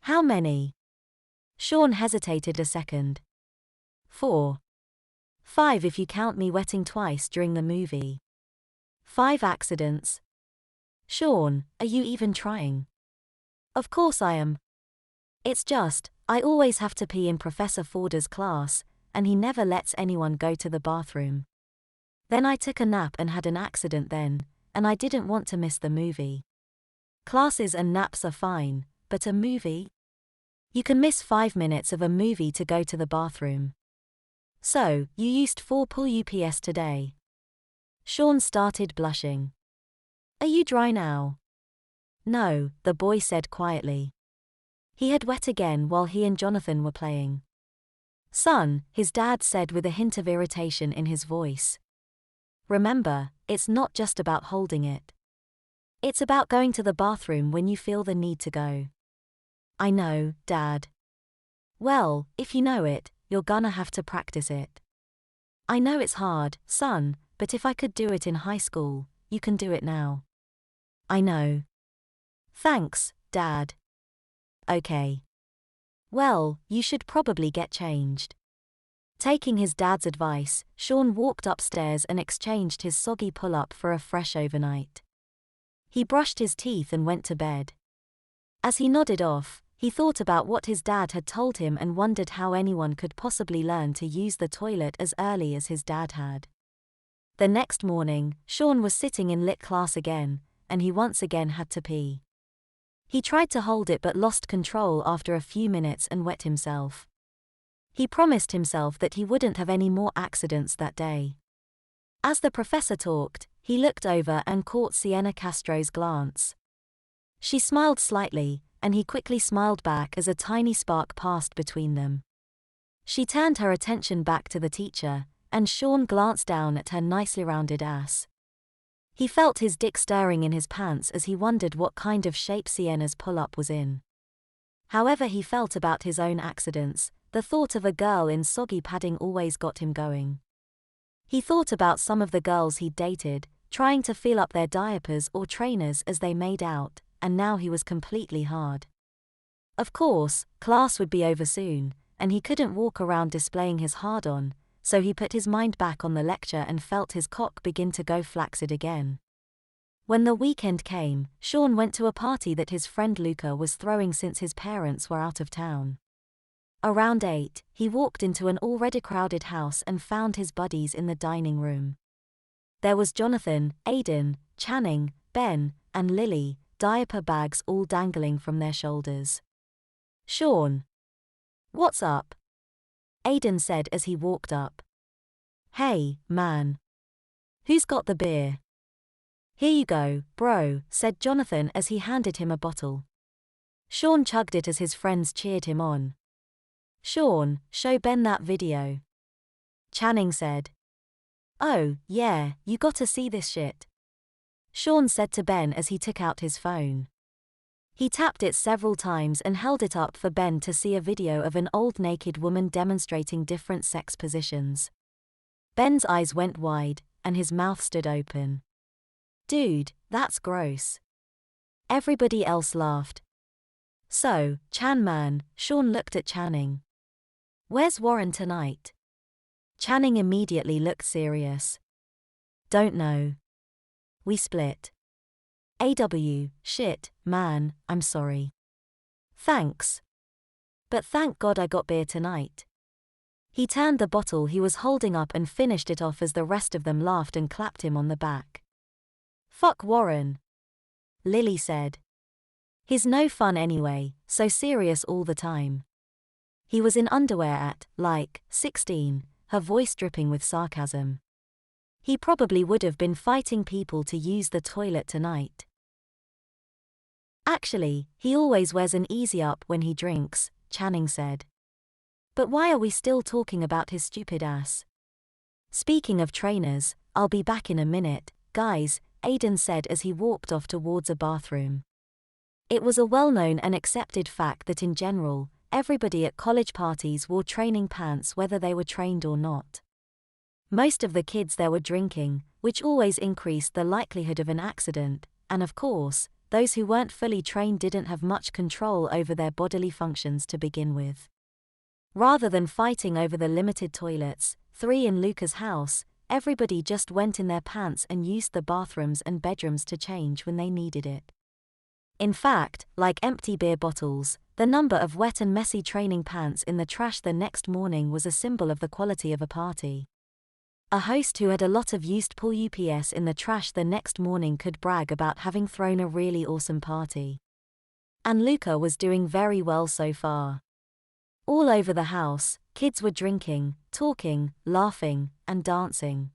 How many? Sean hesitated a second. 4. 5 if you count me wetting twice during the movie. 5 accidents. Sean, are you even trying? Of course I am. It's just, I always have to pee in Professor Forder's class, and he never lets anyone go to the bathroom. Then I took a nap and had an accident then, and I didn't want to miss the movie. Classes and naps are fine, but a movie? You can miss 5 minutes of a movie to go to the bathroom. So, you used 4 pull UPS today. Sean started blushing. Are you dry now? No, the boy said quietly. He had wet again while he and Jonathan were playing. Son, his dad said with a hint of irritation in his voice. Remember, it's not just about holding it. It's about going to the bathroom when you feel the need to go. I know, Dad. Well, if you know it, you're gonna have to practice it. I know it's hard, son, but if I could do it in high school, you can do it now. I know. Thanks, Dad. Okay. Well, you should probably get changed. Taking his dad's advice, Sean walked upstairs and exchanged his soggy pull-up for a fresh overnight. He brushed his teeth and went to bed. As he nodded off, he thought about what his dad had told him and wondered how anyone could possibly learn to use the toilet as early as his dad had. The next morning, Sean was sitting in lit class again, and he once again had to pee. He tried to hold it but lost control after a few minutes and wet himself. He promised himself that he wouldn't have any more accidents that day. As the professor talked, he looked over and caught Sienna Castro's glance. She smiled slightly, and he quickly smiled back as a tiny spark passed between them. She turned her attention back to the teacher, and Sean glanced down at her nicely rounded ass. He felt his dick stirring in his pants as he wondered what kind of shape Sienna's pull-up was in. However he felt about his own accidents, the thought of a girl in soggy padding always got him going. He thought about some of the girls he'd dated, trying to feel up their diapers or trainers as they made out, and now he was completely hard. Of course, class would be over soon, and he couldn't walk around displaying his hard-on, so he put his mind back on the lecture and felt his cock begin to go flaccid again. When the weekend came, Sean went to a party that his friend Luca was throwing since his parents were out of town. Around 8, he walked into an already crowded house and found his buddies in the dining room. There was Jonathan, Aiden, Channing, Ben, and Lily, diaper bags all dangling from their shoulders. Sean. What's up? Aiden said as he walked up. Hey, man. Who's got the beer? Here you go, bro, said Jonathan as he handed him a bottle. Sean chugged it as his friends cheered him on. Sean, show Ben that video. Channing said. Oh, yeah, you gotta see this shit. Sean said to Ben as he took out his phone. He tapped it several times and held it up for Ben to see a video of an old naked woman demonstrating different sex positions. Ben's eyes went wide, and his mouth stood open. Dude, that's gross. Everybody else laughed. So, Chan man, Sean looked at Channing. Where's Warren tonight? Channing immediately looked serious. Don't know. We split. Shit, man, I'm sorry. Thanks. But thank God I got beer tonight. He turned the bottle he was holding up and finished it off as the rest of them laughed and clapped him on the back. Fuck Warren. Lily said. He's no fun anyway, so serious all the time. He was in underwear at, 16, her voice dripping with sarcasm. He probably would have been fighting people to use the toilet tonight. Actually, he always wears an easy up when he drinks, Channing said. But why are we still talking about his stupid ass? Speaking of trainers, I'll be back in a minute, guys, Aiden said as he walked off towards a bathroom. It was a well-known and accepted fact that in general, everybody at college parties wore training pants whether they were trained or not. Most of the kids there were drinking, which always increased the likelihood of an accident, and of course, those who weren't fully trained didn't have much control over their bodily functions to begin with. Rather than fighting over the limited toilets, 3 in Luca's house, everybody just went in their pants and used the bathrooms and bedrooms to change when they needed it. In fact, like empty beer bottles, the number of wet and messy training pants in the trash the next morning was a symbol of the quality of a party. A host who had a lot of used pool UPS in the trash the next morning could brag about having thrown a really awesome party. And Luca was doing very well so far. All over the house, kids were drinking, talking, laughing, and dancing.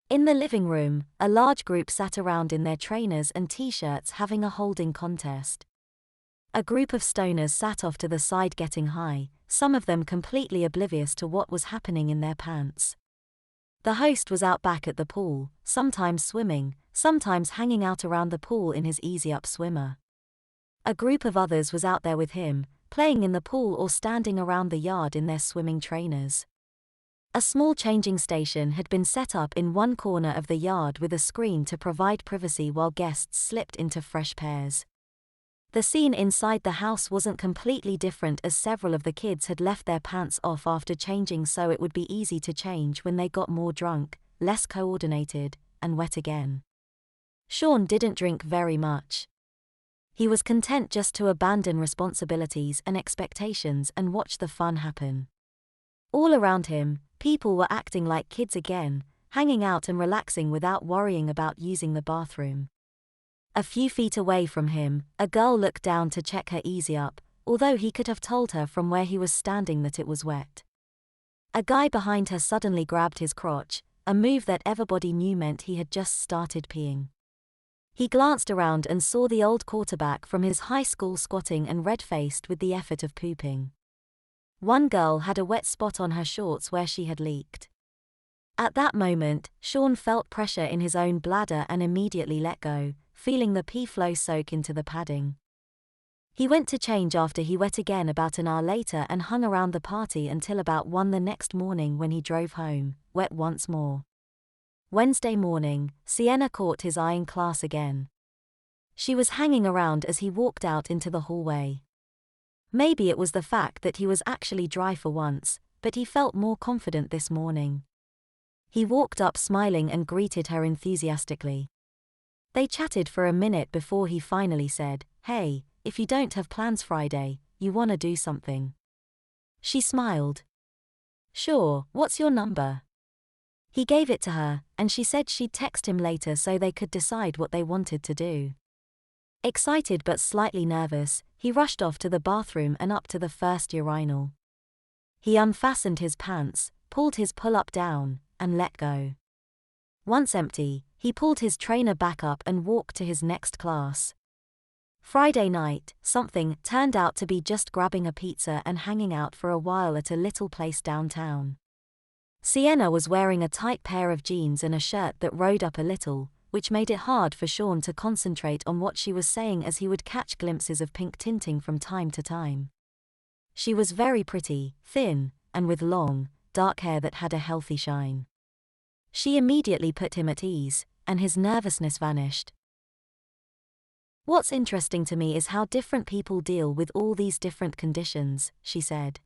In the living room, a large group sat around in their trainers and t-shirts having a holding contest. A group of stoners sat off to the side getting high, some of them completely oblivious to what was happening in their pants. The host was out back at the pool, sometimes swimming, sometimes hanging out around the pool in his easy-up swimmer. A group of others was out there with him, playing in the pool or standing around the yard in their swimming trainers. A small changing station had been set up in one corner of the yard with a screen to provide privacy while guests slipped into fresh pairs. The scene inside the house wasn't completely different, as several of the kids had left their pants off after changing so it would be easy to change when they got more drunk, less coordinated, and wet again. Sean didn't drink very much. He was content just to abandon responsibilities and expectations and watch the fun happen. All around him, people were acting like kids again, hanging out and relaxing without worrying about using the bathroom. A few feet away from him, a girl looked down to check her easy up, although he could have told her from where he was standing that it was wet. A guy behind her suddenly grabbed his crotch, a move that everybody knew meant he had just started peeing. He glanced around and saw the old quarterback from his high school squatting and red-faced with the effort of pooping. One girl had a wet spot on her shorts where she had leaked. At that moment, Sean felt pressure in his own bladder and immediately let go, feeling the pee flow soak into the padding. He went to change after he wet again about an hour later and hung around the party until about 1 the next morning when he drove home, wet once more. Wednesday morning, Sienna caught his eye in class again. She was hanging around as he walked out into the hallway. Maybe it was the fact that he was actually dry for once, but he felt more confident this morning. He walked up smiling and greeted her enthusiastically. They chatted for a minute before he finally said, "Hey, if you don't have plans Friday, you wanna do something?" She smiled. "Sure, what's your number?" He gave it to her, and she said she'd text him later so they could decide what they wanted to do. Excited but slightly nervous, he rushed off to the bathroom and up to the first urinal. He unfastened his pants, pulled his pull-up down, and let go. Once empty, he pulled his trainer back up and walked to his next class. Friday night, something turned out to be just grabbing a pizza and hanging out for a while at a little place downtown. Sienna was wearing a tight pair of jeans and a shirt that rode up a little, which made it hard for Sean to concentrate on what she was saying as he would catch glimpses of pink tinting from time to time. She was very pretty, thin, and with long, dark hair that had a healthy shine. She immediately put him at ease, and his nervousness vanished. "What's interesting to me is how different people deal with all these different conditions," she said.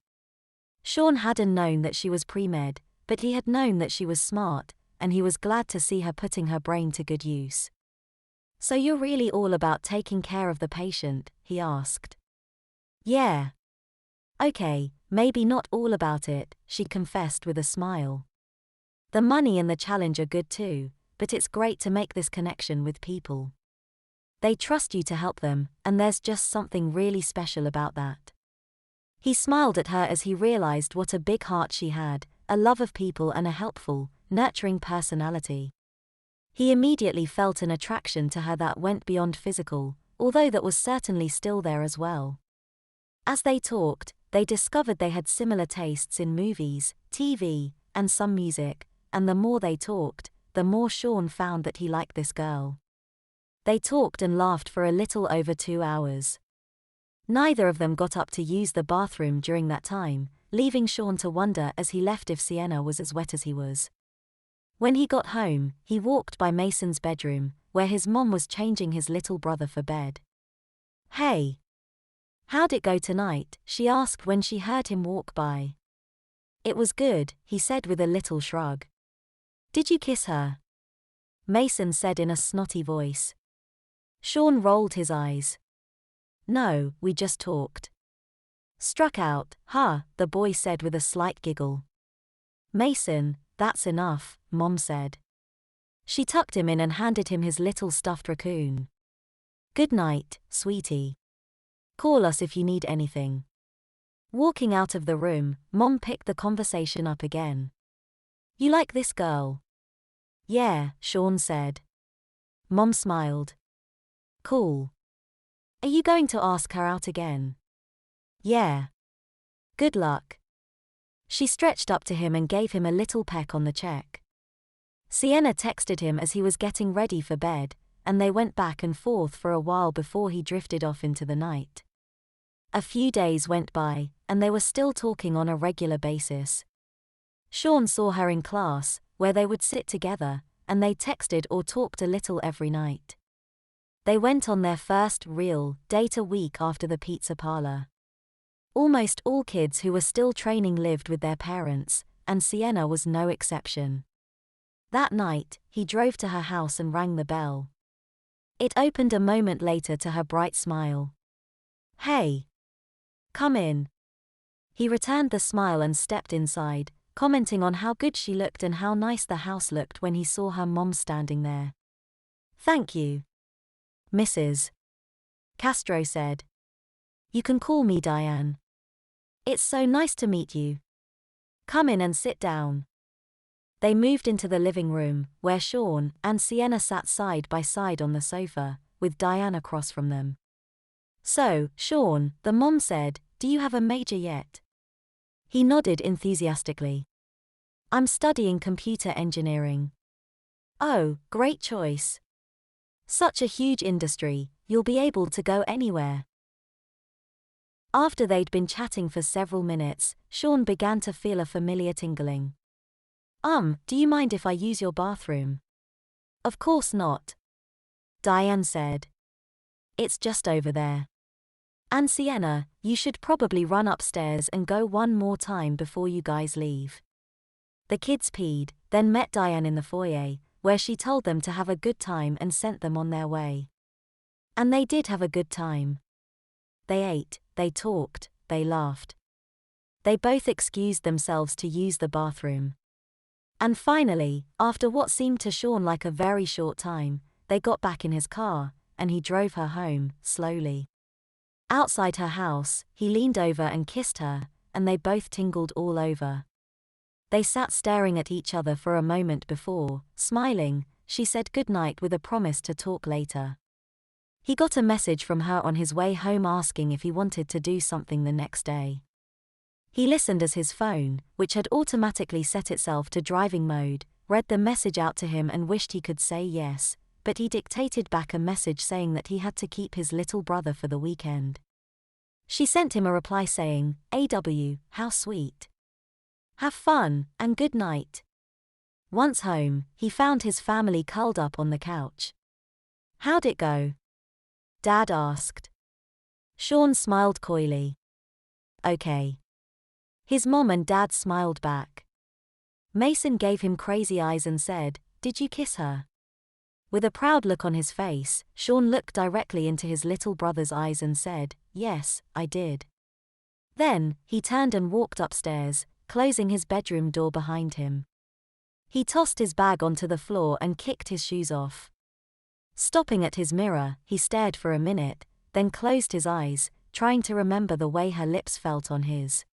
Sean hadn't known that she was pre-med, but he had known that she was smart, and he was glad to see her putting her brain to good use. "So you're really all about taking care of the patient?" he asked. "Yeah. Okay, maybe not all about it," she confessed with a smile. "The money and the challenge are good too, but it's great to make this connection with people. They trust you to help them, and there's just something really special about that." He smiled at her as he realized what a big heart she had, a love of people and a helpful, nurturing personality. He immediately felt an attraction to her that went beyond physical, although that was certainly still there as well. As they talked, they discovered they had similar tastes in movies, TV, and some music, and the more they talked, the more Sean found that he liked this girl. They talked and laughed for a little over 2 hours. Neither of them got up to use the bathroom during that time, leaving Sean to wonder as he left if Sienna was as wet as he was. When he got home, he walked by Mason's bedroom, where his mom was changing his little brother for bed. "Hey. How'd it go tonight?" she asked when she heard him walk by. "It was good," he said with a little shrug. "Did you kiss her?" Mason said in a snotty voice. Sean rolled his eyes. "No, we just talked." "Struck out, huh?" the boy said with a slight giggle. "Mason, that's enough," Mom said. She tucked him in and handed him his little stuffed raccoon. "Good night, sweetie. Call us if you need anything." Walking out of the room, Mom picked the conversation up again. "You like this girl?" "Yeah," Sean said. Mom smiled. "Cool. Are you going to ask her out again?" "Yeah." "Good luck." She stretched up to him and gave him a little peck on the cheek. Sienna texted him as he was getting ready for bed, and they went back and forth for a while before he drifted off into the night. A few days went by, and they were still talking on a regular basis. Sean saw her in class, where they would sit together, and they texted or talked a little every night. They went on their first real date a week after the pizza parlor. Almost all kids who were still training lived with their parents, and Sienna was no exception. That night, he drove to her house and rang the bell. It opened a moment later to her bright smile. "Hey. Come in." He returned the smile and stepped inside, commenting on how good she looked and how nice the house looked when he saw her mom standing there. "Thank you, Mrs. Castro said. "You can call me Diane. It's so nice to meet you. Come in and sit down." They moved into the living room, where Sean and Sienna sat side by side on the sofa, with Diane across from them. "So, Sean," the mom said, "do you have a major yet?" He nodded enthusiastically. "I'm studying computer engineering." "Oh, great choice. Such a huge industry, you'll be able to go anywhere." After they'd been chatting for several minutes, Sean began to feel a familiar tingling. Do you mind if I use your bathroom?" "Of course not," Diane said. "It's just over there. And Sienna, you should probably run upstairs and go one more time before you guys leave." The kids peed, then met Diane in the foyer, where she told them to have a good time and sent them on their way. And they did have a good time. They ate, they talked, they laughed. They both excused themselves to use the bathroom. And finally, after what seemed to Sean like a very short time, they got back in his car, and he drove her home, slowly. Outside her house, he leaned over and kissed her, and they both tingled all over. They sat staring at each other for a moment before, smiling, she said goodnight with a promise to talk later. He got a message from her on his way home asking if he wanted to do something the next day. He listened as his phone, which had automatically set itself to driving mode, read the message out to him and wished he could say yes, but he dictated back a message saying that he had to keep his little brother for the weekend. She sent him a reply saying, "AW, how sweet. Have fun, and good night." Once home, he found his family curled up on the couch. "How'd it go?" Dad asked. Sean smiled coyly. "Okay." His mom and dad smiled back. Mason gave him crazy eyes and said, "Did you kiss her?" With a proud look on his face, Sean looked directly into his little brother's eyes and said, "Yes, I did." Then, he turned and walked upstairs, closing his bedroom door behind him. He tossed his bag onto the floor and kicked his shoes off. Stopping at his mirror, he stared for a minute, then closed his eyes, trying to remember the way her lips felt on his.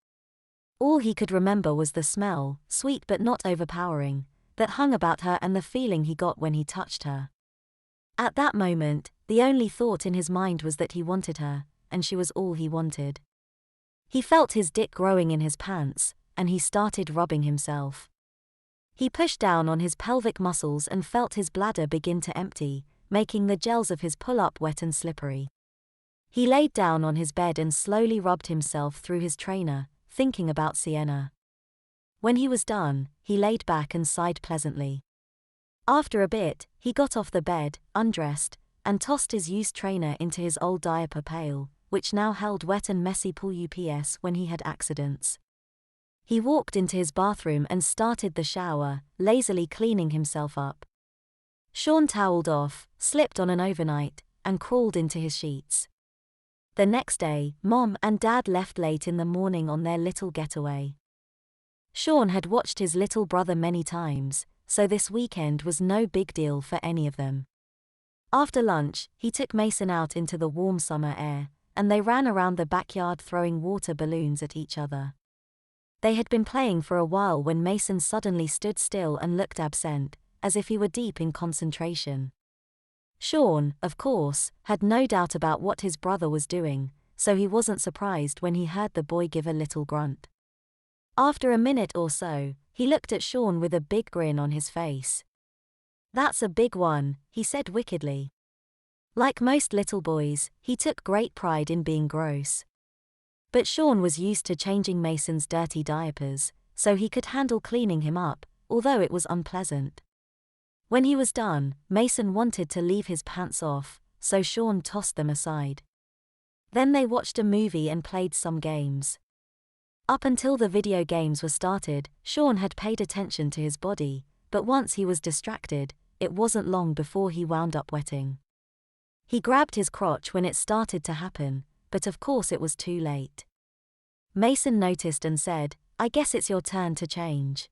All he could remember was the smell, sweet but not overpowering, that hung about her and the feeling he got when he touched her. At that moment, the only thought in his mind was that he wanted her, and she was all he wanted. He felt his dick growing in his pants, and he started rubbing himself. He pushed down on his pelvic muscles and felt his bladder begin to empty, making the gels of his pull-up wet and slippery. He laid down on his bed and slowly rubbed himself through his trainer, thinking about Sienna. When he was done, he laid back and sighed pleasantly. After a bit, he got off the bed, undressed, and tossed his used trainer into his old diaper pail, which now held wet and messy pool UPS when he had accidents. He walked into his bathroom and started the shower, lazily cleaning himself up. Sean toweled off, slipped on an overnight, and crawled into his sheets. The next day, Mom and Dad left late in the morning on their little getaway. Sean had watched his little brother many times, so this weekend was no big deal for any of them. After lunch, he took Mason out into the warm summer air, and they ran around the backyard throwing water balloons at each other. They had been playing for a while when Mason suddenly stood still and looked absent, as if he were deep in concentration. Sean, of course, had no doubt about what his brother was doing, so he wasn't surprised when he heard the boy give a little grunt. After a minute or so, he looked at Sean with a big grin on his face. "That's a big one," he said wickedly. Like most little boys, he took great pride in being gross. But Sean was used to changing Mason's dirty diapers, so he could handle cleaning him up, although it was unpleasant. When he was done, Mason wanted to leave his pants off, so Sean tossed them aside. Then they watched a movie and played some games. Up until the video games were started, Sean had paid attention to his body, but once he was distracted, it wasn't long before he wound up wetting. He grabbed his crotch when it started to happen, but of course it was too late. Mason noticed and said, "I guess it's your turn to change."